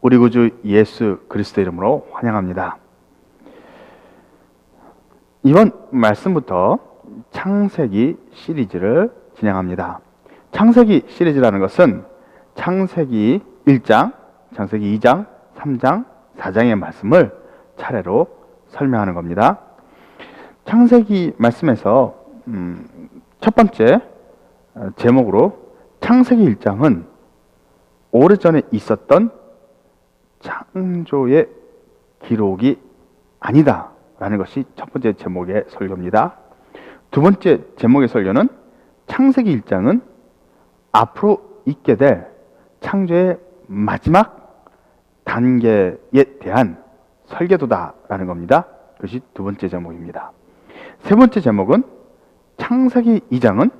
우리 구주 예수 그리스도 이름으로 환영합니다. 이번 말씀부터 창세기 시리즈를 진행합니다. 창세기 시리즈라는 것은 창세기 1장, 창세기 2장, 3장, 4장의 말씀을 차례로 설명하는 겁니다. 창세기 말씀에서 첫 번째 제목으로 창세기 1장은 오래전에 있었던 창조의 기록이 아니다 라는 것이 첫 번째 제목의 설교입니다. 두 번째 제목의 설교는 창세기 1장은 앞으로 있게 될 창조의 마지막 단계에 대한 설계도다 라는 겁니다. 그것이 두 번째 제목입니다. 세 번째 제목은 창세기 2장은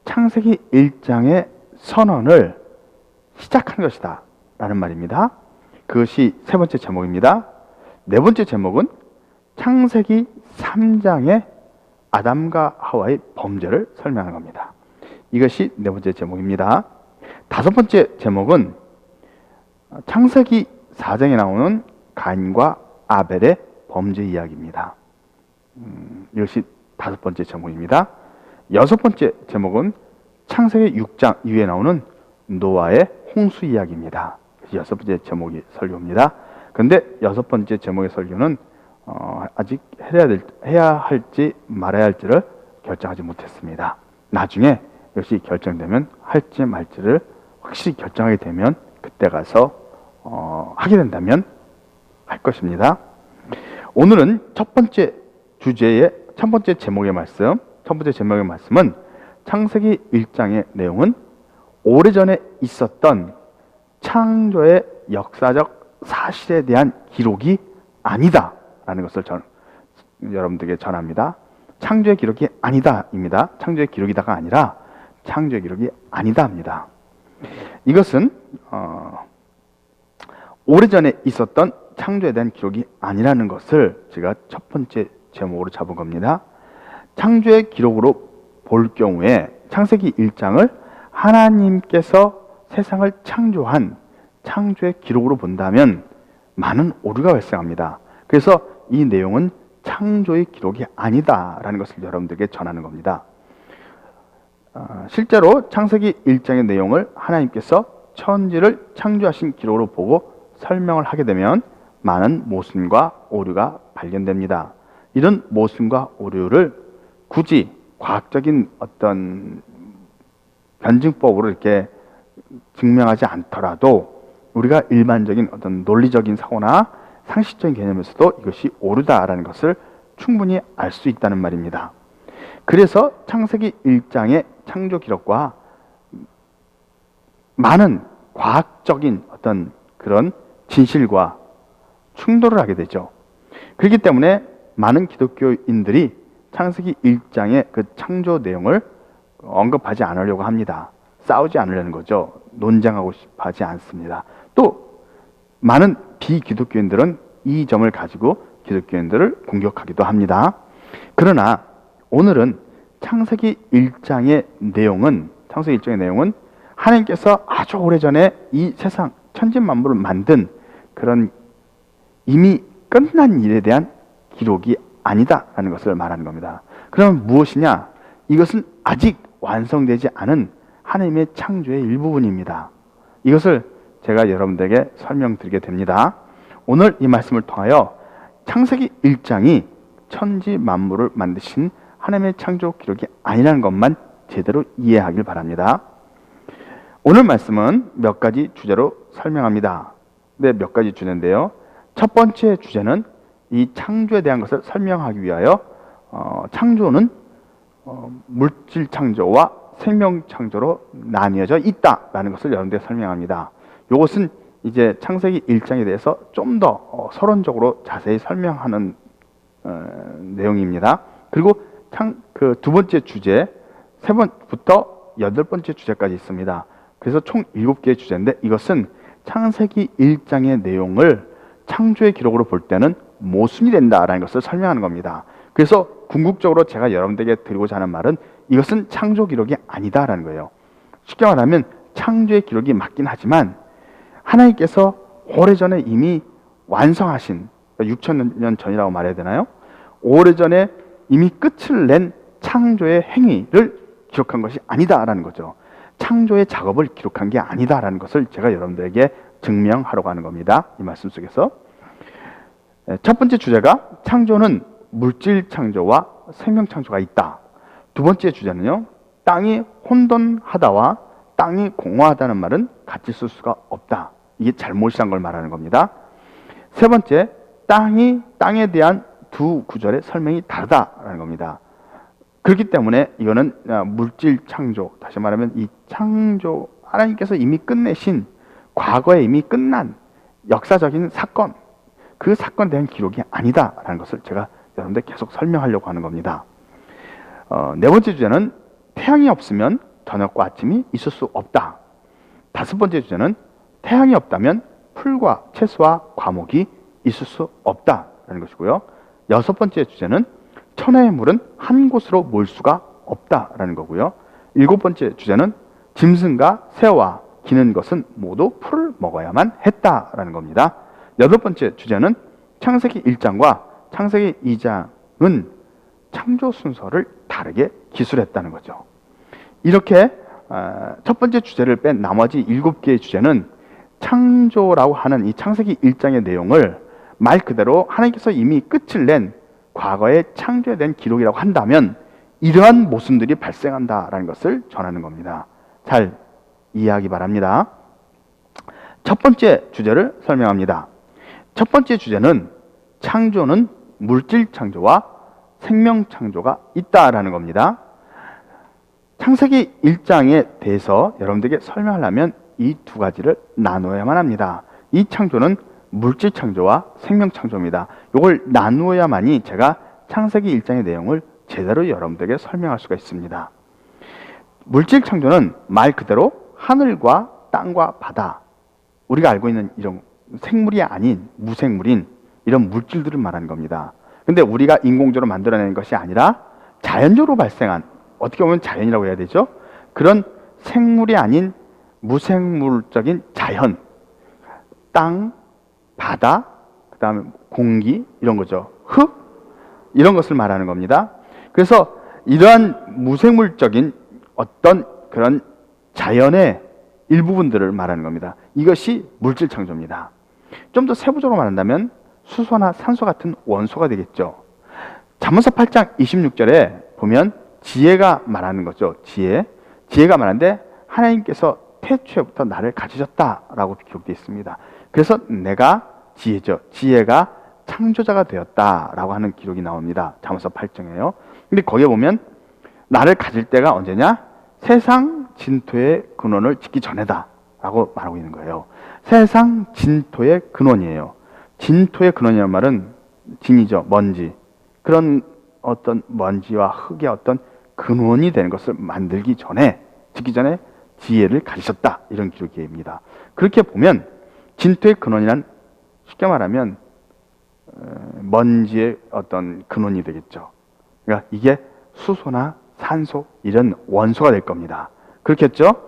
창세기 1장의 선언을 시작한 것이다 라는 말입니다. 그것이 세 번째 제목입니다. 네 번째 제목은 창세기 3장의 아담과 하와의 범죄를 설명하는 겁니다. 이것이 네 번째 제목입니다. 다섯 번째 제목은 창세기 4장에 나오는 가인과 아벨의 범죄 이야기입니다. 이것이 다섯 번째 제목입니다. 여섯 번째 제목은 창세기 6장 이후에 나오는 노아의 홍수 이야기입니다. 여섯 번째 제목이 설교입니다. 그런데 여섯 번째 제목의 설교는 아직 해야 할지 말아야 할지를 결정하지 못했습니다. 나중에 역시 결정되면 할지 말지를 확실히 결정하게 되면 그때 가서 하게 된다면 할 것입니다. 오늘은 첫 번째 제목의 말씀은 창세기 1장의 내용은 오래전에 있었던 창조의 역사적 사실에 대한 기록이 아니다 라는 것을 여러분들에게 전합니다. 창조의 기록이 아니다입니다. 창조의 기록이다가 아니라 창조의 기록이 아니다입니다. 이것은 오래전에 있었던 창조에 대한 기록이 아니라는 것을 제가 첫 번째 제목으로 잡은 겁니다. 창조의 기록으로 볼 경우에 창세기 1장을 하나님께서 세상을 창조한 창조의 기록으로 본다면 많은 오류가 발생합니다. 그래서 이 내용은 창조의 기록이 아니다라는 것을 여러분들에게 전하는 겁니다. 실제로 창세기 1장의 내용을 하나님께서 천지를 창조하신 기록으로 보고 설명을 하게 되면 많은 모순과 오류가 발견됩니다. 이런 모순과 오류를 굳이 과학적인 어떤 변증법으로 이렇게 증명하지 않더라도 우리가 일반적인 어떤 논리적인 사고나 상식적인 개념에서도 이것이 오르다라는 것을 충분히 알 수 있다는 말입니다. 그래서 창세기 1장의 창조 기록과 많은 과학적인 어떤 그런 진실과 충돌을 하게 되죠. 그렇기 때문에 많은 기독교인들이 창세기 1장의 그 창조 내용을 언급하지 않으려고 합니다. 싸우지 않으려는 거죠. 논쟁하고 싶어 하지 않습니다. 또 많은 비기독교인들은 이 점을 가지고 기독교인들을 공격하기도 합니다. 그러나 오늘은 창세기 1장의 내용은 하나님께서 아주 오래전에 이 세상 천지만물을 만든 그런 이미 끝난 일에 대한 기록이 아니다라는 것을 말하는 겁니다. 그러면 무엇이냐? 이것은 아직 완성되지 않은 하나님의 창조의 일부분입니다. 이것을 제가 여러분들에게 설명드리게 됩니다. 오늘 이 말씀을 통하여 창세기 1장이 천지 만물을 만드신 하나님의 창조 기록이 아니라는 것만 제대로 이해하길 바랍니다. 오늘 말씀은 몇 가지 주제로 설명합니다. 몇 가지 주제인데요. 첫 번째 주제는 이 창조에 대한 것을 설명하기 위하여 창조는 물질 창조와 생명 창조로 나뉘어져 있다라는 것을 여러분들에게 설명합니다. 이것은 이제 창세기 1장에 대해서 좀 더 서론적으로 자세히 설명하는 내용입니다. 그리고 그 두 번째 주제 3번부터 8번째 주제까지 있습니다. 그래서 총 7개의 주제인데 이것은 창세기 1장의 내용을 창조의 기록으로 볼 때는 모순이 된다라는 것을 설명하는 겁니다. 그래서 궁극적으로 제가 여러분들에게 드리고자 하는 말은 이것은 창조 기록이 아니다라는 거예요. 쉽게 말하면 창조의 기록이 맞긴 하지만 하나님께서 오래전에 이미 완성하신, 6,000년 전이라고 말해야 되나요? 오래전에 이미 끝을 낸 창조의 행위를 기록한 것이 아니다라는 거죠. 창조의 작업을 기록한 게 아니다라는 것을 제가 여러분들에게 증명하려고 하는 겁니다. 이 말씀 속에서 첫 번째 주제가 창조는 물질 창조와 생명 창조가 있다. 두 번째 주제는요, 땅이 혼돈하다와 땅이 공허하다는 말은 같이 쓸 수가 없다. 이게 잘못이란 걸 말하는 겁니다. 세 번째, 땅에 대한 두 구절의 설명이 다르다라는 겁니다. 그렇기 때문에 이거는 물질 창조, 다시 말하면 이 창조, 하나님께서 이미 끝내신, 과거에 이미 끝난 역사적인 사건, 그 사건에 대한 기록이 아니다라는 것을 제가 여러분들 계속 설명하려고 하는 겁니다. 네 번째 주제는 태양이 없으면 저녁과 아침이 있을 수 없다. 다섯 번째 주제는 태양이 없다면 풀과 채소와 과목이 있을 수 없다라는 것이고요. 여섯 번째 주제는 천하의 물은 한 곳으로 모일 수가 없다라는 거고요. 일곱 번째 주제는 짐승과 새와 기는 것은 모두 풀을 먹어야만 했다라는 겁니다. 여덟 번째 주제는 창세기 1장과 창세기 2장은 창조 순서를 다르게 기술했다는 거죠. 이렇게 첫 번째 주제를 뺀 나머지 7개의 주제는 창조라고 하는 이 창세기 1장의 내용을 말 그대로 하나님께서 이미 끝을 낸 과거의 창조에 대한 기록이라고 한다면 이러한 모순들이 발생한다라는 것을 전하는 겁니다. 잘 이해하기 바랍니다. 첫 번째 주제를 설명합니다. 첫 번째 주제는 창조는 물질 창조와 생명 창조가 있다라는 겁니다. 창세기 1장에 대해서 여러분들에게 설명하려면 이 두 가지를 나누어야만 합니다. 이 창조는 물질 창조와 생명 창조입니다. 이걸 나누어야만이 제가 창세기 1장의 내용을 제대로 여러분들에게 설명할 수가 있습니다. 물질 창조는 말 그대로 하늘과 땅과 바다, 우리가 알고 있는 이런 생물이 아닌 무생물인 이런 물질들을 말하는 겁니다. 근데 우리가 인공적으로 만들어내는 것이 아니라 자연적으로 발생한, 어떻게 보면 자연이라고 해야 되죠? 그런 생물이 아닌 무생물적인 자연, 땅, 바다, 그 다음에 공기, 이런 거죠. 흙, 이런 것을 말하는 겁니다. 그래서 이러한 무생물적인 어떤 그런 자연의 일부분들을 말하는 겁니다. 이것이 물질 창조입니다. 좀 더 세부적으로 말한다면 수소나 산소 같은 원소가 되겠죠. 잠언서 8장 26절에 보면 지혜가 말하는 거죠. 지혜가 말하는데 하나님께서 태초에부터 나를 가지셨다라고 기록되어 있습니다. 그래서 내가 지혜죠. 지혜가 창조자가 되었다라고 하는 기록이 나옵니다. 잠언서 8장에요. 근데 거기에 보면 나를 가질 때가 언제냐? 세상 진토의 근원을 짓기 전에다 라고 말하고 있는 거예요. 세상 진토의 근원이에요. 진토의 근원이라는 말은 진이죠. 먼지. 그런 어떤 먼지와 흙의 어떤 근원이 되는 것을 만들기 전에, 짓기 전에 지혜를 가지셨다, 이런 기록입니다. 그렇게 보면 진토의 근원이란 쉽게 말하면 먼지의 어떤 근원이 되겠죠. 그러니까 이게 수소나 산소, 이런 원소가 될 겁니다. 그렇겠죠?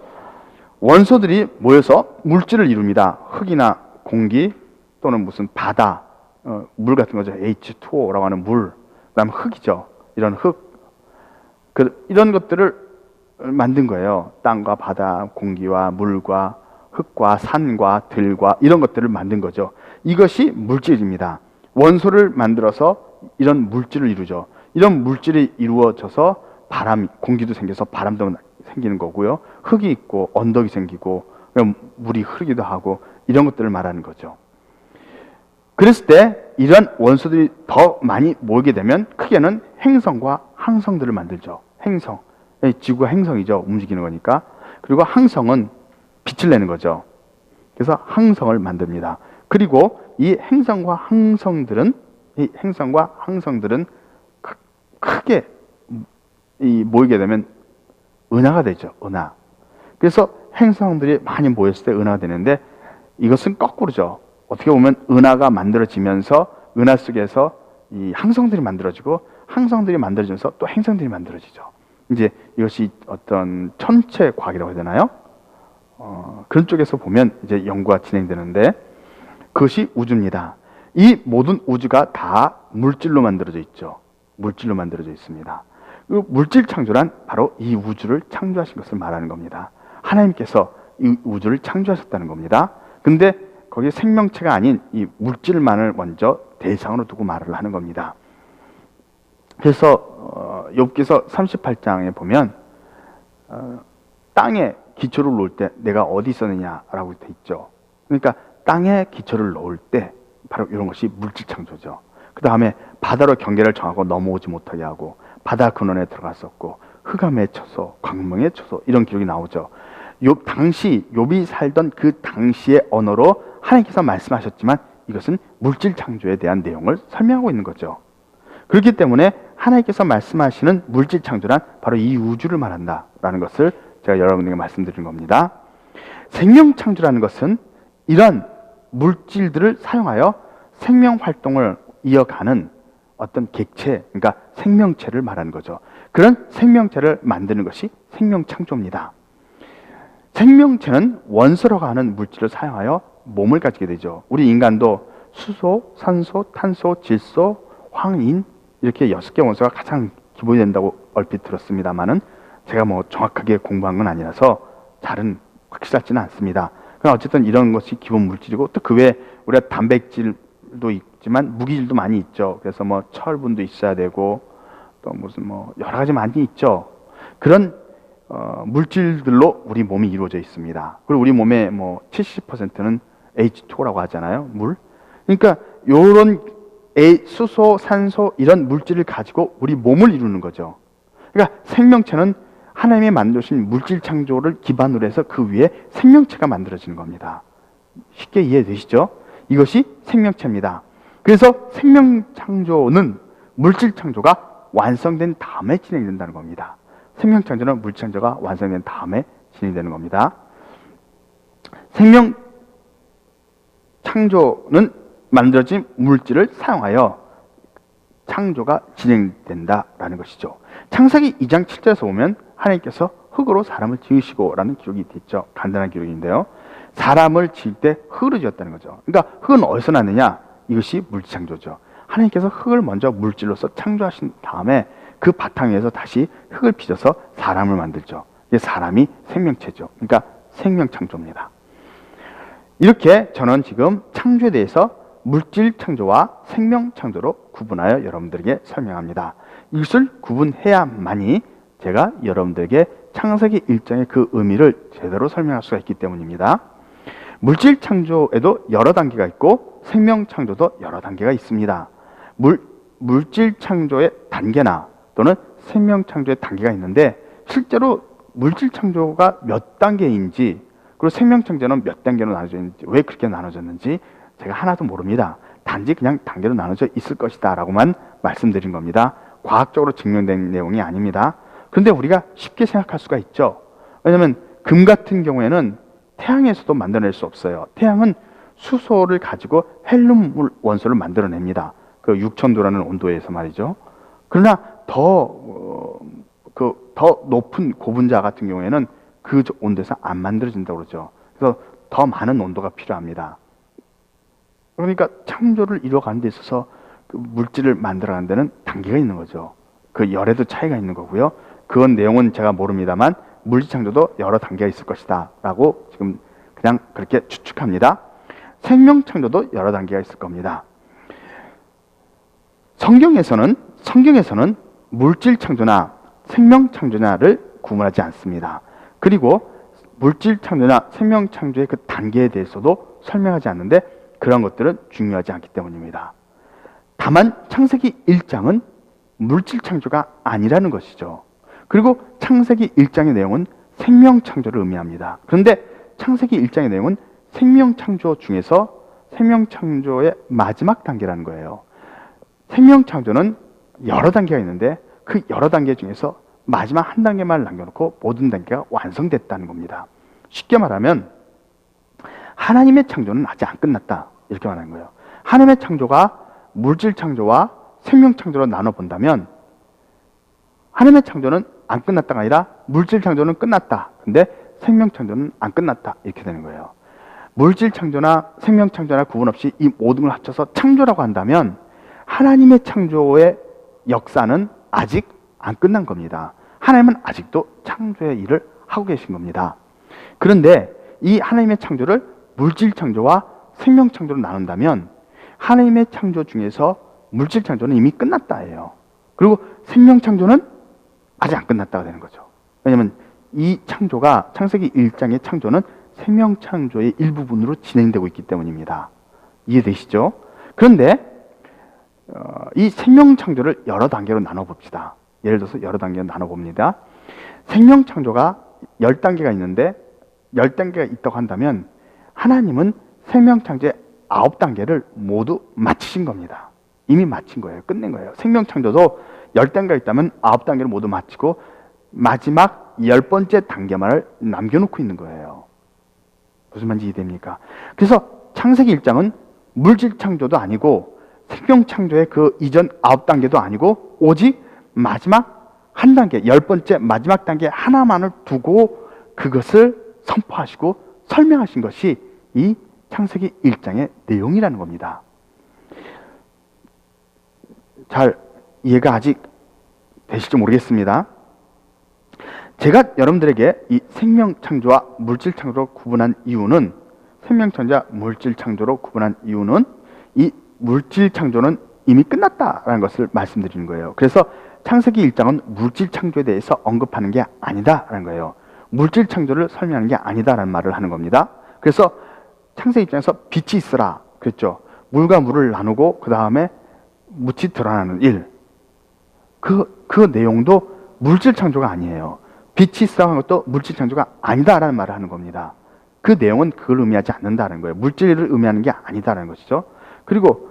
원소들이 모여서 물질을 이룹니다. 흙이나 공기 또는 무슨 바다, 물 같은 거죠. H2O라고 하는 물, 그 다음 흙이죠. 이런 흙, 이런 것들을 만든 거예요. 땅과 바다, 공기와 물과 흙과 산과 들과 이런 것들을 만든 거죠. 이것이 물질입니다. 원소를 만들어서 이런 물질을 이루죠. 이런 물질이 이루어져서 공기도 생겨서 바람도 생기는 거고요. 흙이 있고 언덕이 생기고 물이 흐르기도 하고 이런 것들을 말하는 거죠. 그랬을 때 이런 원소들이 더 많이 모이게 되면 크게는 행성과 항성들을 만들죠. 행성, 지구가 행성이죠. 움직이는 거니까. 그리고 항성은 빛을 내는 거죠. 그래서 항성을 만듭니다. 그리고 이 행성과 항성들은 크게 모이게 되면 은하가 되죠. 은하. 그래서 행성들이 많이 모였을 때 은하가 되는데 이것은 거꾸로죠. 어떻게 보면 은하가 만들어지면서 은하 속에서 이 항성들이 만들어지고 항성들이 만들어지면서 또 행성들이 만들어지죠. 이제 이것이 어떤 천체 과학이라고 해야 되나요? 그런 쪽에서 보면 이제 연구가 진행되는데 그것이 우주입니다. 이 모든 우주가 다 물질로 만들어져 있죠. 물질로 만들어져 있습니다. 그 물질 창조란 바로 이 우주를 창조하신 것을 말하는 겁니다. 하나님께서 이 우주를 창조하셨다는 겁니다. 근데 거기에 생명체가 아닌 이 물질만을 먼저 대상으로 두고 말을 하는 겁니다. 그래서 욥기서 38장에 보면 땅에 기초를 놓을 때 내가 어디 있었느냐라고 돼 있죠. 그러니까 땅에 기초를 놓을 때 바로 이런 것이 물질 창조죠. 그 다음에 바다로 경계를 정하고 넘어오지 못하게 하고 바다 근원에 들어갔었고 흑암에 쳐서 광명에 쳐서 이런 기록이 나오죠. 당시 욥이 살던 그 당시의 언어로 하나님께서 말씀하셨지만 이것은 물질 창조에 대한 내용을 설명하고 있는 거죠. 그렇기 때문에 하나님께서 말씀하시는 물질 창조란 바로 이 우주를 말한다라는 것을 제가 여러분에게 말씀드린 겁니다. 생명 창조라는 것은 이런 물질들을 사용하여 생명 활동을 이어가는 어떤 객체, 그러니까 생명체를 말하는 거죠. 그런 생명체를 만드는 것이 생명 창조입니다. 생명체는 원소라고 하는 물질을 사용하여 몸을 가지게 되죠. 우리 인간도 수소, 산소, 탄소, 질소, 황인 이렇게 6개 원소가 가장 기본이 된다고 얼핏 들었습니다만은 제가 뭐 정확하게 공부한 건 아니라서 잘은 확실하지는 않습니다. 그러나 어쨌든 이런 것이 기본 물질이고 또 그 외에 우리가 단백질도 있지만 무기질도 많이 있죠. 그래서 뭐 철분도 있어야 되고 또 무슨 뭐 여러 가지 많이 있죠. 그런 물질들로 우리 몸이 이루어져 있습니다. 그리고 우리 몸의 뭐 70%는 H2O라고 하잖아요. 물. 그러니까 요런 수소, 산소 이런 물질을 가지고 우리 몸을 이루는 거죠. 그러니까 생명체는 하나님이 만드신 물질 창조를 기반으로 해서 그 위에 생명체가 만들어지는 겁니다. 쉽게 이해되시죠? 이것이 생명체입니다. 그래서 생명 창조는 물질 창조가 완성된 다음에 진행된다는 겁니다. 생명 창조는 물질 창조가 완성된 다음에 진행되는 겁니다. 생명 창조는 만들어진 물질을 사용하여 창조가 진행된다라는 것이죠. 창세기 2장 7절에서 보면 하나님께서 흙으로 사람을 지으시고 라는 기록이 있죠. 간단한 기록인데요. 사람을 지을 때 흙으로 지었다는 거죠. 그러니까 흙은 어디서 났느냐? 이것이 물질 창조죠. 하나님께서 흙을 먼저 물질로서 창조하신 다음에 그 바탕에서 다시 흙을 빚어서 사람을 만들죠. 이게 사람이 생명체죠. 그러니까 생명 창조입니다. 이렇게 저는 지금 창조에 대해서 물질 창조와 생명 창조로 구분하여 여러분들에게 설명합니다. 이것을 구분해야만이 제가 여러분들에게 창세기 1장의 그 의미를 제대로 설명할 수가 있기 때문입니다. 물질 창조에도 여러 단계가 있고 생명 창조도 여러 단계가 있습니다. 물질 창조의 단계나 또는 생명 창조의 단계가 있는데 실제로 물질 창조가 몇 단계인지 그리고 생명 창조는 몇 단계로 나눠져 있는지 왜 그렇게 나눠졌는지 제가 하나도 모릅니다. 단지 그냥 단계로 나눠져 있을 것이다 라고만 말씀드린 겁니다. 과학적으로 증명된 내용이 아닙니다. 그런데 우리가 쉽게 생각할 수가 있죠. 왜냐하면 금 같은 경우에는 태양에서도 만들어낼 수 없어요. 태양은 수소를 가지고 헬륨 원소를 만들어냅니다. 그 6000도라는 온도에서 말이죠. 그러나 더 높은 고분자 같은 경우에는 그 온도에서 안 만들어진다고 그러죠. 그래서 더 많은 온도가 필요합니다. 그러니까 창조를 이루어가는 데 있어서 그 물질을 만들어가는 데는 단계가 있는 거죠. 그 열에도 차이가 있는 거고요. 그건 내용은 제가 모릅니다만 물질 창조도 여러 단계가 있을 것이다 라고 지금 그냥 그렇게 추측합니다. 생명 창조도 여러 단계가 있을 겁니다. 성경에서는 물질 창조나 생명 창조냐를 구분하지 않습니다. 그리고 물질 창조나 생명 창조의 그 단계에 대해서도 설명하지 않는데 그런 것들은 중요하지 않기 때문입니다. 다만 창세기 1장은 물질 창조가 아니라는 것이죠. 그리고 창세기 1장의 내용은 생명 창조를 의미합니다. 그런데 창세기 1장의 내용은 생명 창조 중에서 생명 창조의 마지막 단계라는 거예요. 생명 창조는 여러 단계가 있는데 그 여러 단계 중에서 마지막 한 단계만 남겨놓고 모든 단계가 완성됐다는 겁니다. 쉽게 말하면 하나님의 창조는 아직 안 끝났다 이렇게 말하는 거예요. 하나님의 창조가 물질 창조와 생명 창조로 나눠본다면 하나님의 창조는 안 끝났다가 아니라 물질 창조는 끝났다. 근데 생명 창조는 안 끝났다 이렇게 되는 거예요. 물질 창조나 생명 창조나 구분 없이 이 모든 걸 합쳐서 창조라고 한다면 하나님의 창조의 역사는 아직 안 끝난 겁니다. 하나님은 아직도 창조의 일을 하고 계신 겁니다. 그런데 이 하나님의 창조를 물질 창조와 생명 창조로 나눈다면 하나님의 창조 중에서 물질 창조는 이미 끝났다예요. 그리고 생명 창조는 아직 안 끝났다가 되는 거죠. 왜냐하면 이 창조가 창세기 1장의 창조는 생명 창조의 일부분으로 진행되고 있기 때문입니다. 이해되시죠? 그런데 이 생명 창조를 여러 단계로 나눠봅시다. 예를 들어서 여러 단계로 나눠봅니다. 생명 창조가 10단계가 있는데 10단계가 있다고 한다면 하나님은 생명 창조의 9단계를 모두 마치신 겁니다. 이미 마친 거예요. 끝낸 거예요. 생명 창조도 10단계가 있다면 9단계를 모두 마치고 마지막 10번째 단계만을 남겨놓고 있는 거예요. 무슨 말인지 이해됩니까? 그래서 창세기 1장은 물질 창조도 아니고 생명 창조의 그 이전 9단계도 아니고 오직 마지막 한 단계, 10번째 마지막 단계 하나만을 두고 그것을 선포하시고 설명하신 것이 이 창세기 1장의 내용이라는 겁니다. 잘 이해가 아직 되실지 모르겠습니다. 제가 여러분들에게 이 생명 창조와 물질 창조로 구분한 이유는 생명 창조와 물질 창조로 구분한 이유는 이 물질 창조는 이미 끝났다라는 것을 말씀드리는 거예요. 그래서 창세기 1장은 물질 창조에 대해서 언급하는 게 아니다라는 거예요. 물질 창조를 설명하는 게 아니다라는 말을 하는 겁니다. 그래서 창세기 1장에서 빛이 있으라 그랬죠. 물과 물을 나누고 그 다음에 묻히 드러나는 일. 그 내용도 물질 창조가 아니에요. 빛이 있으라는 것도 물질 창조가 아니다라는 말을 하는 겁니다. 그 내용은 그걸 의미하지 않는다는 거예요. 물질을 의미하는 게 아니다라는 것이죠. 그리고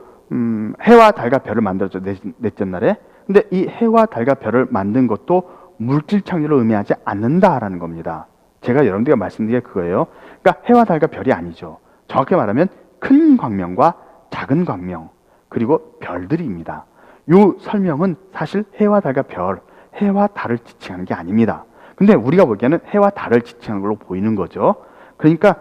해와 달과 별을 만들었죠. 넷째 날에. 근데 이 해와 달과 별을 만든 것도 물질 창조를 의미하지 않는다라는 겁니다. 제가 여러분들에게 말씀드린 게 그거예요. 그러니까 해와 달과 별이 아니죠. 정확히 말하면 큰 광명과 작은 광명 그리고 별들입니다. 이 설명은 사실 해와 달과 별, 해와 달을 지칭하는 게 아닙니다. 근데 우리가 보기에는 해와 달을 지칭하는 걸로 보이는 거죠. 그러니까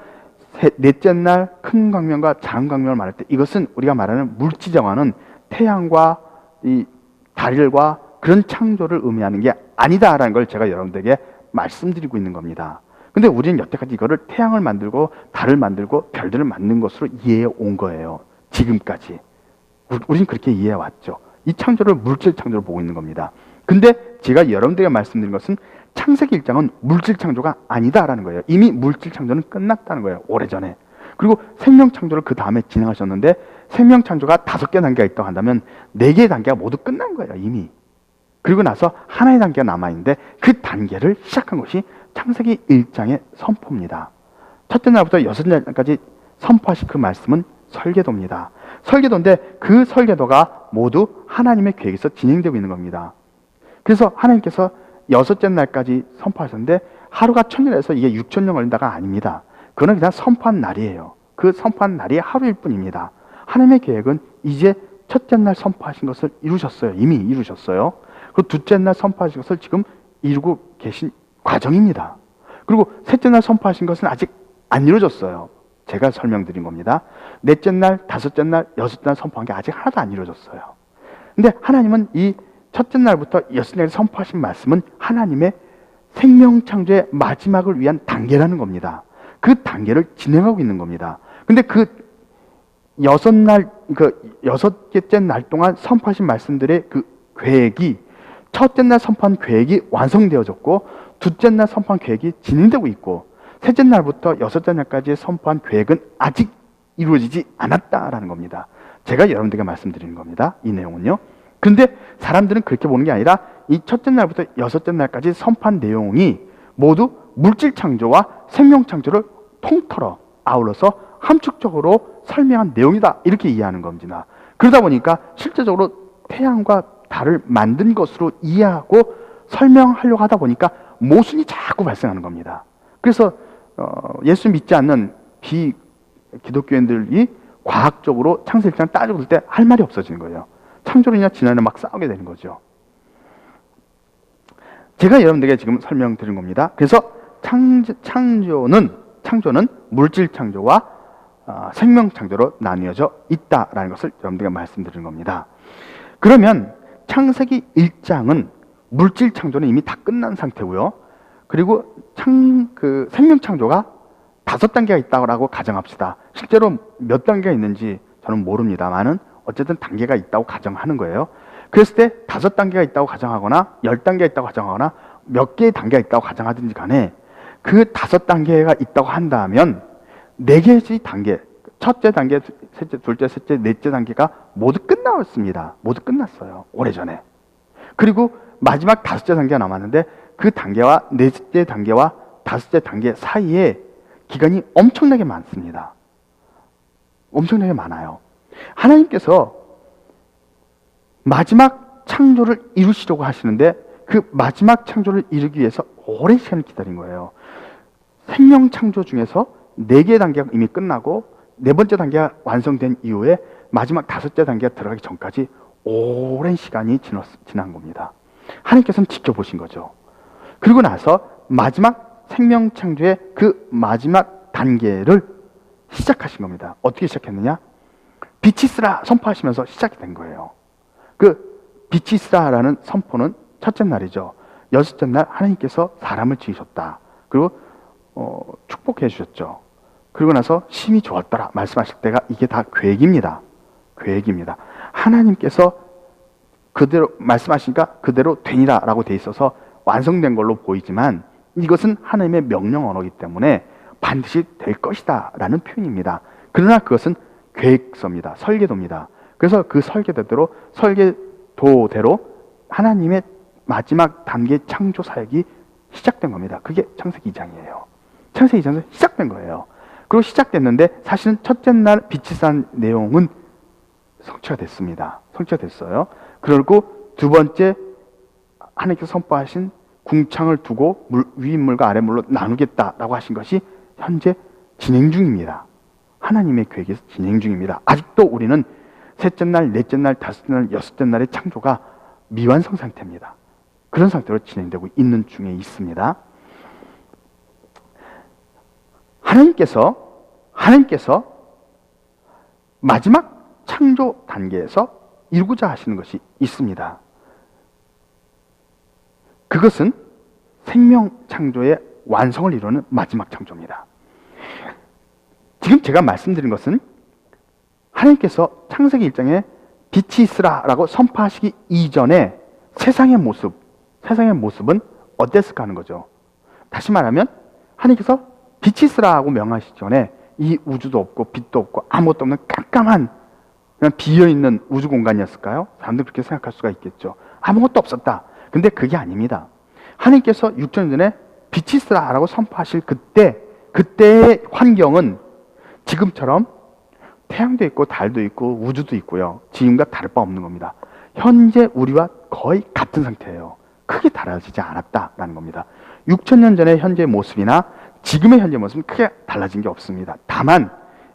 넷째 날 큰 광명과 작은 광명을 말할 때 이것은 우리가 말하는 물질정화는 태양과 이 달과 그런 창조를 의미하는 게 아니다라는 걸 제가 여러분들에게 말씀드리고 있는 겁니다. 근데 우리는 여태까지 이거를 태양을 만들고 달을 만들고 별들을 만든 것으로 이해해 온 거예요. 지금까지. 우리는 그렇게 이해해 왔죠. 이 창조를 물질 창조로 보고 있는 겁니다. 근데 제가 여러분들에게 말씀드린 것은 창세기 1장은 물질 창조가 아니다라는 거예요. 이미 물질 창조는 끝났다는 거예요. 오래전에. 그리고 생명 창조를 그 다음에 진행하셨는데 생명 창조가 5개 단계가 있다고 한다면 4개의 단계가 모두 끝난 거예요. 이미. 그리고 나서 하나의 단계가 남아있는데 그 단계를 시작한 것이 창세기 1장의 선포입니다. 첫째 날부터 여섯째 날까지 선포하신 그 말씀은 설계도입니다. 설계도인데 그 설계도가 모두 하나님의 계획에서 진행되고 있는 겁니다. 그래서 하나님께서 여섯째 날까지 선포하셨는데 하루가 1000년에서 이게 6000년 걸린다가 아닙니다. 그건 그냥 선포한 날이에요. 그 선포한 날이 하루일 뿐입니다. 하나님의 계획은 이제 첫째 날 선포하신 것을 이루셨어요. 이미 이루셨어요. 그리고 둘째 날 선포하신 것을 지금 이루고 계신 과정입니다. 그리고 셋째 날 선포하신 것은 아직 안 이루어졌어요. 제가 설명드린 겁니다. 넷째 날, 다섯째 날, 여섯째 날 선포한 게 아직 하나도 안 이루어졌어요. 근데 하나님은 이 첫째 날부터 여섯째 날에 선포하신 말씀은 하나님의 생명 창조의 마지막을 위한 단계라는 겁니다. 그 단계를 진행하고 있는 겁니다. 근데 그 여섯 개째 날 동안 선포하신 말씀들의 그 계획이 첫째 날 선포한 계획이 완성되어졌고 둘째 날 선포한 계획이 진행되고 있고 셋째 날부터 여섯째 날까지 선포한 계획은 아직 이루어지지 않았다라는 겁니다. 제가 여러분들에게 말씀드리는 겁니다. 이 내용은요. 근데 사람들은 그렇게 보는 게 아니라 이 첫째 날부터 여섯째 날까지 선포한 내용이 모두 물질 창조와 생명 창조를 통틀어 아울러서 함축적으로 설명한 내용이다 이렇게 이해하는 겁니다. 그러다 보니까 실제적으로 태양과 달을 만든 것으로 이해하고 설명하려고 하다 보니까 모순이 자꾸 발생하는 겁니다. 그래서 예수 믿지 않는 비기독교인들이 과학적으로 창세기 1장 따지고 볼 때 할 말이 없어지는 거예요. 창조론이나 진화론을 막 싸우게 되는 거죠. 제가 여러분들에게 지금 설명드린 겁니다. 그래서 창조는 물질 창조와 생명 창조로 나뉘어져 있다라는 것을 여러분들에게 말씀드리는 겁니다. 그러면 창세기 1장은 물질 창조는 이미 다 끝난 상태고요. 그리고 생명 창조가 5단계가 있다고 가정합시다. 실제로 몇 단계가 있는지 저는 모릅니다만은 어쨌든 단계가 있다고 가정하는 거예요. 그랬을 때 5단계가 있다고 가정하거나 10단계가 있다고 가정하거나 몇 개의 단계가 있다고 가정하든지 간에 그 5단계가 있다고 한다면 4개의 단계, 첫째 단계, 셋째, 둘째, 셋째, 넷째 단계가 모두 끝났습니다. 모두 끝났어요. 오래전에. 그리고 마지막 5째 단계가 남았는데 그 단계와 넷째 단계와 5째 단계 사이에 기간이 엄청나게 많습니다. 엄청나게 많아요. 하나님께서 마지막 창조를 이루시려고 하시는데 그 마지막 창조를 이루기 위해서 오랜 시간을 기다린 거예요. 생명 창조 중에서 4개의 단계가 이미 끝나고 4번째 단계가 완성된 이후에 마지막 5째 단계가 들어가기 전까지 오랜 시간이 지난 겁니다. 하나님께서는 지켜보신 거죠. 그리고 나서 마지막 생명 창조의 그 마지막 단계를 시작하신 겁니다. 어떻게 시작했느냐? 빛이 있으라 선포하시면서 시작이 된 거예요. 그 빛이 있으라라는 선포는 첫째 날이죠. 6째 날 하나님께서 사람을 지으셨다. 그리고 축복해 주셨죠. 그리고 나서 심히 좋았더라 말씀하실 때가 이게 다 계획입니다. 계획입니다. 하나님께서 그대로 말씀하시니까 그대로 되니라 라고 돼 있어서 완성된 걸로 보이지만 이것은 하나님의 명령 언어이기 때문에 반드시 될 것이다 라는 표현입니다. 그러나 그것은 계획서입니다. 설계도입니다. 그래서 그 설계도대로 하나님의 마지막 단계 창조 사역이 시작된 겁니다. 그게 창세기 2장이에요. 창세기 2장에서 시작된 거예요. 그리고 시작됐는데 사실은 첫째 날 빛이 산 내용은 성취가 됐습니다. 성취가 됐어요. 그리고 두 번째 하나님께서 선포하신 궁창을 두고 위인물과 아랫물로 나누겠다라고 하신 것이 현재 진행 중입니다. 하나님의 계획에서 진행 중입니다. 아직도 우리는 셋째 날, 넷째 날, 5째 날, 6째 날의 창조가 미완성 상태입니다. 그런 상태로 진행되고 있는 중에 있습니다. 하나님께서 마지막 창조 단계에서 이루고자 하시는 것이 있습니다. 그것은 생명 창조의 완성을 이루는 마지막 창조입니다. 지금 제가 말씀드린 것은 하나님께서 창세기 1장에 빛이 있으라라고 선포하시기 이전에 세상의 모습은 어땠을까 하는 거죠. 다시 말하면 하나님께서 빛이 있으라고 명하시기 전에 이 우주도 없고 빛도 없고 아무것도 없는 깜깜한 그냥 비어있는 우주 공간이었을까요? 사람들이 그렇게 생각할 수가 있겠죠. 아무것도 없었다. 근데 그게 아닙니다. 하나님께서 6천 년 전에 빛이 있으라라고 선포하실 그때의 환경은 지금처럼 태양도 있고 달도 있고 우주도 있고요. 지금과 다를 바 없는 겁니다. 현재 우리와 거의 같은 상태예요. 크게 달라지지 않았다라는 겁니다. 6천 년 전의 현재 모습이나 지금의 현재 모습은 크게 달라진 게 없습니다. 다만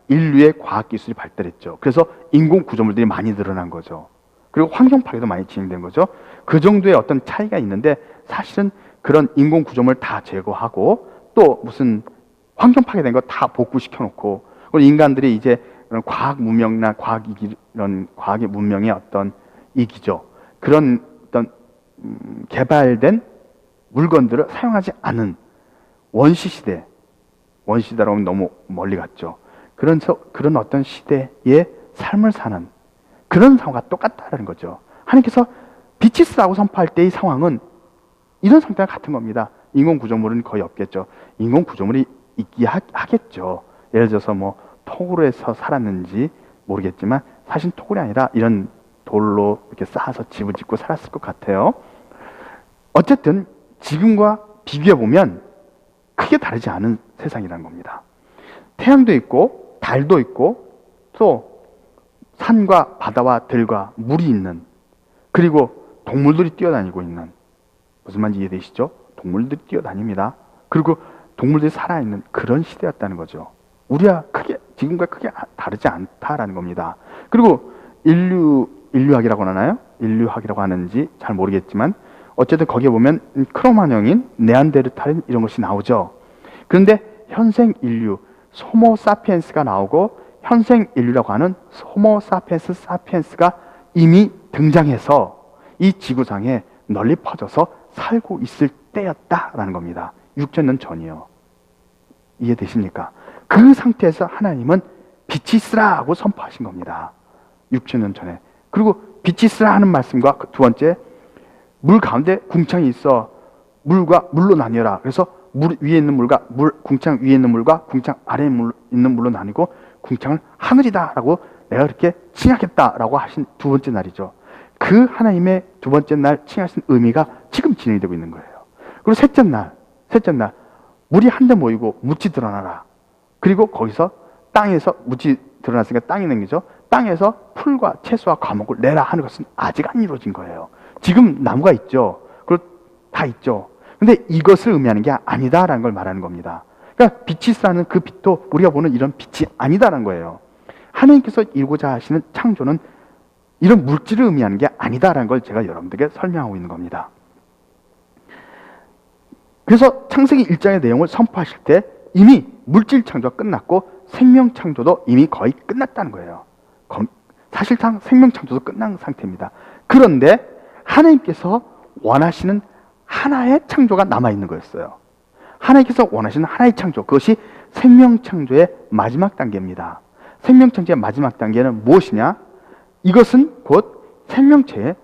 인류의 과학기술이 발달했죠. 그래서 인공 구조물들이 많이 늘어난 거죠. 그리고 환경 파괴도 많이 진행된 거죠. 그 정도의 어떤 차이가 있는데 사실은 그런 인공 구조물 다 제거하고 또 무슨 환경 파괴된 거 다 복구시켜 놓고 인간들이 이제 과학 문명이나 이런 과학의 문명의 어떤 이기죠. 그런 어떤 개발된 물건들을 사용하지 않은 원시시대라고 하면 너무 멀리 갔죠. 그런 어떤 시대의 삶을 사는 그런 상황과 똑같다는 거죠. 하나님께서 빛이 있으라고 선포할 때의 상황은 이런 상태와 같은 겁니다. 인공 구조물은 거의 없겠죠. 인공 구조물이 있기 하겠죠. 예를 들어서 뭐 토굴로 해서 살았는지 모르겠지만 사실 토굴이 아니라 이런 돌로 이렇게 쌓아서 집을 짓고 살았을 것 같아요. 어쨌든 지금과 비교해 보면 크게 다르지 않은 세상이라는 겁니다. 태양도 있고 달도 있고 또 산과 바다와 들과 물이 있는 그리고 동물들이 뛰어다니고 있는 무슨 말인지 이해되시죠? 동물들이 뛰어다닙니다. 그리고 동물들이 살아있는 그런 시대였다는 거죠. 우리와 지금과 크게 다르지 않다라는 겁니다. 그리고 인류학이라고 하나요? 인류학이라고 하는지 잘 모르겠지만 어쨌든 거기에 보면 크로마뇽인 네안데르탈인 이런 것이 나오죠. 그런데 현생 인류, 호모 사피엔스가 나오고 현생 인류라고 하는 호모 사피엔스 사피엔스가 이미 등장해서 이 지구상에 널리 퍼져서 살고 있을 때였다라는 겁니다. 6천 년 전이요. 이해되십니까? 그 상태에서 하나님은 빛이 있으라고 선포하신 겁니다. 6천 년 전에. 그리고 빛이 있으라 하는 말씀과 두 번째, 물 가운데 궁창이 있어 물과 물로 나뉘어라. 그래서 물 위에 있는 물과 궁창 위에 있는 물과 궁창 아래에 있는 물로 나뉘고 궁창은 하늘이다라고 내가 그렇게 칭하겠다라고 하신 두 번째 날이죠. 그 하나님의 두 번째 날 칭하신 의미가 지금 진행이 되고 있는 거예요. 그리고 셋째 날 물이 한데 모이고 묻이 드러나라. 그리고 거기서 땅에서 묻이 드러났으니까 땅이 생기죠. 땅에서 풀과 채소와 과목을 내라 하는 것은 아직 안 이루어진 거예요. 지금 나무가 있죠. 그리고 다 있죠. 근데 이것을 의미하는 게 아니다라는 걸 말하는 겁니다. 그러니까 빛이 있으라는 그 빛도 우리가 보는 이런 빛이 아니다라는 거예요. 하나님께서 이루고자 하시는 창조는 이런 물질을 의미하는 게 아니다라는 걸 제가 여러분들에게 설명하고 있는 겁니다. 그래서 창세기 1장의 내용을 선포하실 때 이미 물질 창조가 끝났고 생명 창조도 이미 거의 끝났다는 거예요. 사실상 생명 창조도 끝난 상태입니다. 그런데 하나님께서 원하시는 하나의 창조가 남아있는 거였어요. 하나님께서 원하시는 하나의 창조, 그것이 생명 창조의 마지막 단계입니다. 생명 창조의 마지막 단계는 무엇이냐? 이것은 곧 생명체에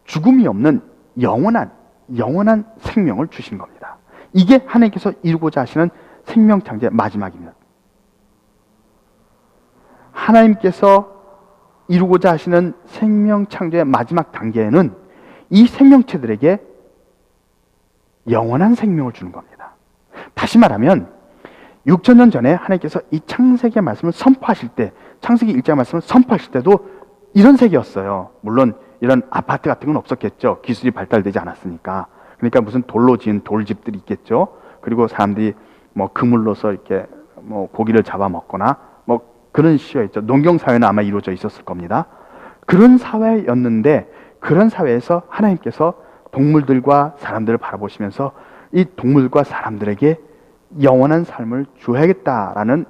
죽음이 없는 영원한 생명을 주신 겁니다. 이게 하나님께서 이루고자 하시는 생명 창조의 마지막입니다. 하나님께서 이루고자 하시는 생명 창조의 마지막 단계에는 이 생명체들에게 영원한 생명을 주는 겁니다. 다시 말하면 6천 년 전에 하나님께서 이 창세기의 말씀을 선포하실 때, 창세기 1장의 말씀을 선포하실 때도 이런 세계였어요. 물론 이런 아파트 같은 건 없었겠죠. 기술이 발달되지 않았으니까. 그러니까 무슨 돌로 지은 돌집들이 있겠죠. 그리고 사람들이 뭐 그물로서 이렇게 뭐 고기를 잡아 먹거나 뭐 그런 시여있죠. 농경 사회는 아마 이루어져 있었을 겁니다. 그런 사회였는데 그런 사회에서 하나님께서 동물들과 사람들을 바라보시면서 이 동물과 사람들에게 영원한 삶을 주어야겠다라는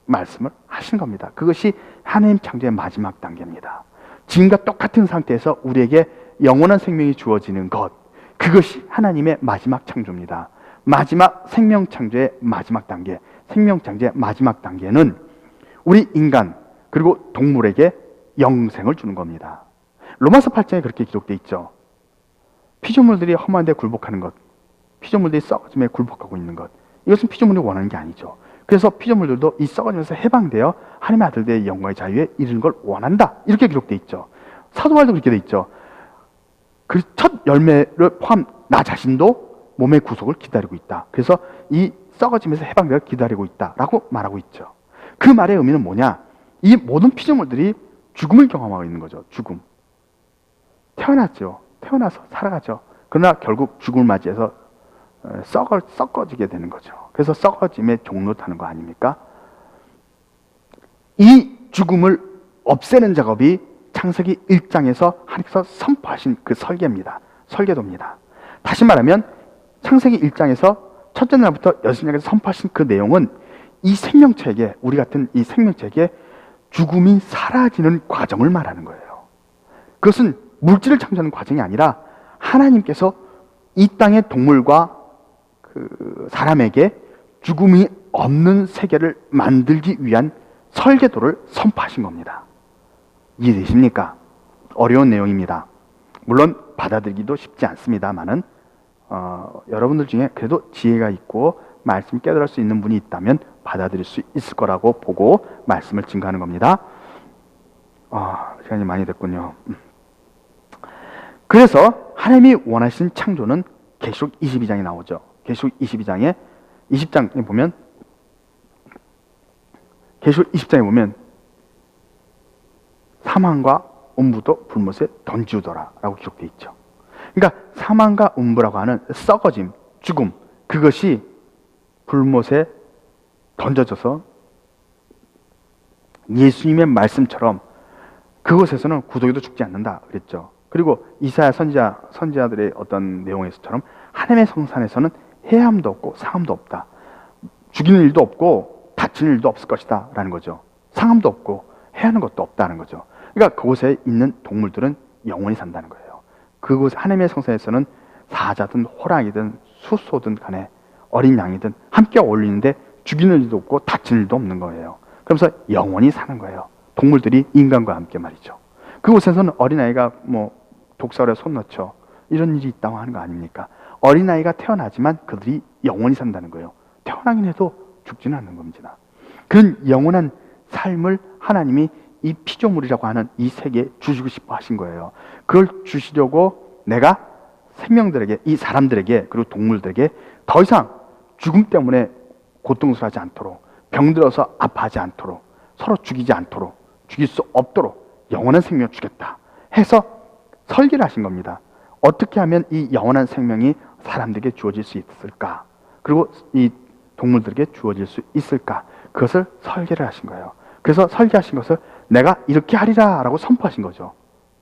말씀을 하신 겁니다. 그것이 하나님 창조의 마지막 단계입니다. 지금과 똑같은 상태에서 우리에게 영원한 생명이 주어지는 것, 그것이 하나님의 마지막 창조입니다. 마지막 생명 창조의 마지막 단계, 생명 창조의 마지막 단계는 우리 인간 그리고 동물에게 영생을 주는 겁니다. 로마서 8장에 그렇게 기록되어 있죠. 피조물들이 험한 데 굴복하는 것, 피조물들이 썩어짐에 굴복하고 있는 것, 이것은 피조물이 원하는 게 아니죠. 그래서 피조물들도 이 썩어지면서 해방되어 하나님의 아들들의 영광의 자유에 이르는 걸 원한다, 이렇게 기록되어 있죠. 사도바울도 그렇게 되어 있죠. 그 첫 열매를 포함 나 자신도 몸의 구속을 기다리고 있다. 그래서 이 썩어지면서 해방되어 기다리고 있다라고 말하고 있죠. 그 말의 의미는 뭐냐? 이 모든 피조물들이 죽음을 경험하고 있는 거죠. 죽음. 태어났죠. 태어나서 살아가죠. 그러나 결국 죽음을 맞이해서 썩어지게 되는 거죠. 그래서 썩어짐의 종로 타는 거 아닙니까? 이 죽음을 없애는 작업이 창세기 1장에서 하나님께서 선포하신 그 설계입니다. 설계도입니다. 다시 말하면 창세기 1장에서 첫째 날부터 여섯 장에서 선포하신 그 내용은 이 생명체에게, 우리 같은 이 생명체에게 죽음이 사라지는 과정을 말하는 거예요. 그것은 물질을 창조하는 과정이 아니라 하나님께서 이 땅의 동물과 그 사람에게 죽음이 없는 세계를 만들기 위한 설계도를 선포하신 겁니다. 이해되십니까? 어려운 내용입니다. 물론 받아들이기도 쉽지 않습니다만은 여러분들 중에 그래도 지혜가 있고 말씀 깨달을 수 있는 분이 있다면 받아들일 수 있을 거라고 보고 말씀을 증거하는 겁니다. 시간이 많이 됐군요. 그래서 하나님이 원하시는 창조는 계시록 22장에 나오죠. 계시록 22장에 20장에 보면, 계시록 20장에 보면 사망과 음부도 불못에 던지우더라 라고 기록되어 있죠. 그러니까 사망과 음부라고 하는 썩어짐, 죽음, 그것이 불못에 던져져서 예수님의 말씀처럼 그곳에서는 구속에도 죽지 않는다 그랬죠. 그리고 이사야 선지자들의 어떤 내용에서처럼 하나님의 성산에서는 해함도 없고 상함도 없다, 죽이는 일도 없고 다치는 일도 없을 것이다 라는 거죠. 상함도 없고 해야 하는 것도 없다는 거죠. 그러니까 그곳에 있는 동물들은 영원히 산다는 거예요. 그곳 하나님의 성산에서는 사자든 호랑이든 숫소든 간에 어린 양이든 함께 어울리는데 죽이는 일도 없고 다치는 일도 없는 거예요. 그러면서 영원히 사는 거예요. 동물들이 인간과 함께 말이죠. 그곳에서는 어린아이가 독사울에 손 넣죠. 이런 일이 있다고 하는 거 아닙니까? 어린아이가 태어나지만 그들이 영원히 산다는 거예요. 태어나긴 해도 죽지는 않는 겁니다. 그런 영원한 삶을 하나님이 이 피조물이라고 하는 이 세계에 주시고 싶어 하신 거예요. 그걸 주시려고 내가 생명들에게, 이 사람들에게, 그리고 동물들에게 더 이상 죽음 때문에 고통스러워하지 않도록, 병들어서 아파하지 않도록, 서로 죽이지 않도록, 죽일 수 없도록 영원한 생명을 주겠다 해서 설계를 하신 겁니다. 어떻게 하면 이 영원한 생명이 사람들에게 주어질 수 있을까? 그리고 이 동물들에게 주어질 수 있을까? 그것을 설계를 하신 거예요. 그래서 설계하신 것을 내가 이렇게 하리라 라고 선포하신 거죠.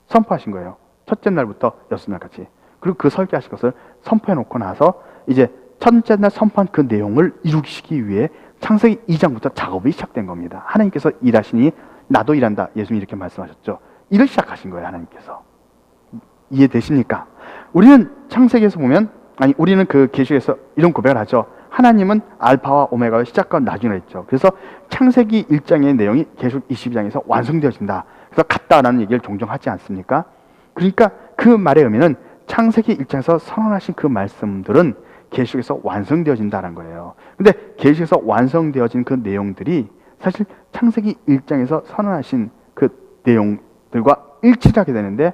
선포하신 거예요. 첫째 날부터 여섯 날까지. 그리고 그 설계하신 것을 선포해 놓고 나서 이제 첫째 날 선포한 그 내용을 이루시기 위해 창세기 2장부터 작업이 시작된 겁니다. 하나님께서 일하시니 나도 일한다. 예수님이 이렇게 말씀하셨죠. 일을 시작하신 거예요. 하나님께서. 이해되십니까? 우리는 창세기에서 보면, 우리는 그 계시에서 이런 고백을 하죠. 하나님은 알파와 오메가의 시작과 나중을 했죠. 그래서 창세기 1장의 내용이 계속 22장에서 완성되어진다. 그래서 같다라는 얘기를 종종 하지 않습니까? 그러니까 그 말의 의미는 창세기 1장에서 선언하신 그 말씀들은 계시록에서 완성되어진다는 거예요. 근데 계시록에서 완성되어진 그 내용들이 사실 창세기 1장에서 선언하신 그 내용들과 일치를 하게 되는데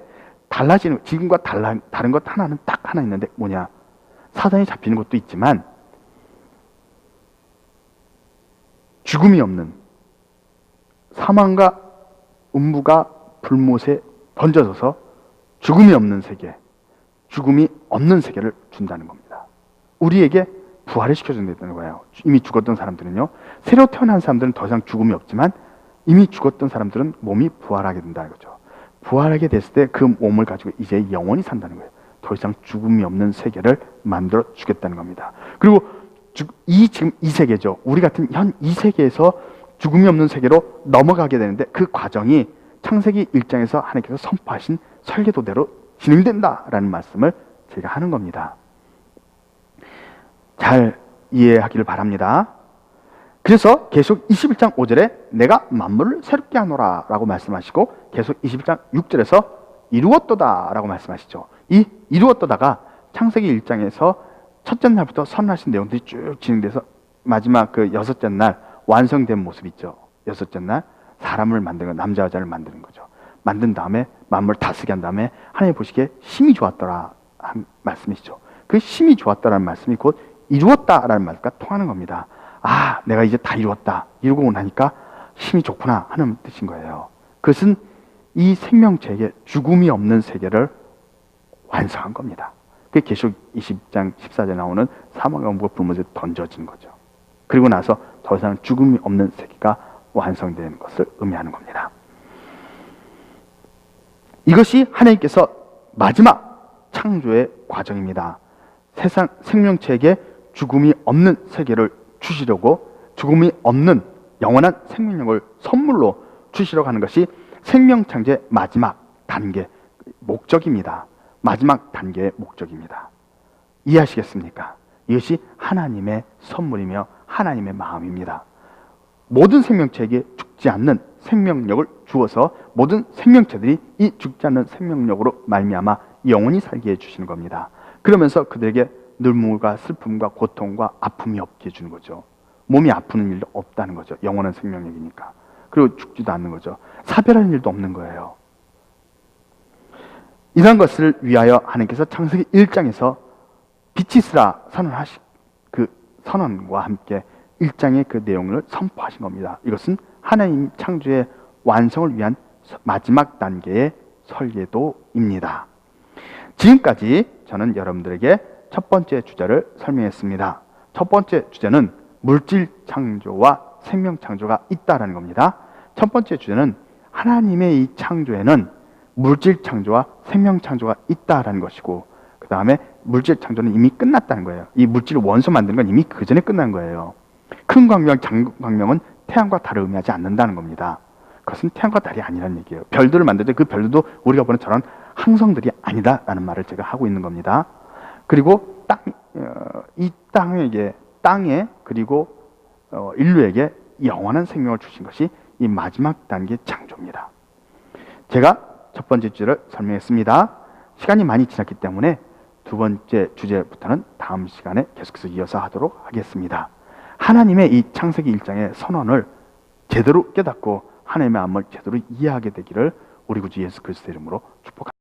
달라지는, 지금과 다른 것 하나는 딱 하나 있는데 뭐냐? 사단이 잡히는 것도 있지만 죽음이 없는, 사망과 음부가 불못에 던져져서 죽음이 없는 세계, 죽음이 없는 세계를 준다는 겁니다. 우리에게 부활을 시켜준다는 거예요. 이미 죽었던 사람들은요. 새로 태어난 사람들은 더 이상 죽음이 없지만 이미 죽었던 사람들은 몸이 부활하게 된다는 거죠. 부활하게 됐을 때 그 몸을 가지고 이제 영원히 산다는 거예요. 더 이상 죽음이 없는 세계를 만들어 주겠다는 겁니다. 그리고 지금 이 세계죠. 우리 같은 현 이 세계에서 죽음이 없는 세계로 넘어가게 되는데 그 과정이 창세기 1장에서 하나님께서 선포하신 설계도대로 진행된다라는 말씀을 제가 하는 겁니다. 잘 이해하기를 바랍니다. 그래서 계속 21장 5절에 내가 만물을 새롭게 하노라 라고 말씀하시고 계속 21장 6절에서 이루었도다 라고 말씀하시죠. 이 이루었도다가 창세기 1장에서 첫째 날부터 선언하신 내용들이 쭉 진행돼서 마지막 그 여섯째 날 완성된 모습 있죠. 여섯째 날 사람을 만드는, 남자 여자를 만드는 거죠. 만든 다음에 만물을 다스리게 한 다음에 하나님 보시기에 힘이 좋았더라 한 말씀이시죠. 그 힘이 좋았다라는 말씀이 곧 이루었다라는 말과 통하는 겁니다. 아, 내가 이제 다 이루었다. 이루고 나니까 힘이 좋구나 하는 뜻인 거예요. 그것은 이 생명체에게 죽음이 없는 세계를 완성한 겁니다. 그게 계시록 20장 14절에 나오는 사망과 음부가 불못에 던져진 거죠. 그리고 나서 더 이상 죽음이 없는 세계가 완성되는 것을 의미하는 겁니다. 이것이 하나님께서 마지막 창조의 과정입니다. 세상 생명체에게 죽음이 없는 세계를 주시려고 죽음이 없는 영원한 생명력을 선물로 주시려고 하는 것이 생명창조의 마지막 단계, 목적입니다. 마지막 단계의 목적입니다. 이해하시겠습니까? 이것이 하나님의 선물이며 하나님의 마음입니다. 모든 생명체에게 죽지 않는 생명력을 주어서 모든 생명체들이 이 죽지 않는 생명력으로 말미암아 영원히 살게 해주시는 겁니다. 그러면서 그들에게 눈물과 슬픔과 고통과 아픔이 없게 해주는 거죠. 몸이 아프는 일도 없다는 거죠. 영원한 생명력이니까. 그리고 죽지도 않는 거죠. 사별하는 일도 없는 거예요. 이런 것을 위하여 하나님께서 창세기 1장에서 빛이 있으라 선언하신 그 선언과 함께 1장의 그 내용을 선포하신 겁니다. 이것은 하나님 창조의 완성을 위한 마지막 단계의 설계도입니다. 지금까지 저는 여러분들에게 첫 번째 주제를 설명했습니다. 첫 번째 주제는 물질 창조와 생명 창조가 있다라는 겁니다. 첫 번째 주제는 하나님의 이 창조에는 물질 창조와 생명 창조가 있다라는 것이고, 그 다음에 물질 창조는 이미 끝났다는 거예요. 이 물질을 원소 만드는 건 이미 그 전에 끝난 거예요. 큰 광명, 작은 광명은 태양과 달을 의미하지 않는다는 겁니다. 그것은 태양과 달이 아니라는 얘기예요. 별들을 만들 때 그 별들도 우리가 보는 저런 항성들이 아니다라는 말을 제가 하고 있는 겁니다. 그리고 이 땅에 그리고 인류에게 영원한 생명을 주신 것이 이 마지막 단계 창조입니다. 제가 첫 번째 주제를 설명했습니다. 시간이 많이 지났기 때문에 두 번째 주제부터는 다음 시간에 계속해서 이어서 하도록 하겠습니다. 하나님의 이 창세기 1장의 선언을 제대로 깨닫고 하나님의 마음을 제대로 이해하게 되기를 우리 구주 예수 그리스도의 이름으로 축복합니다.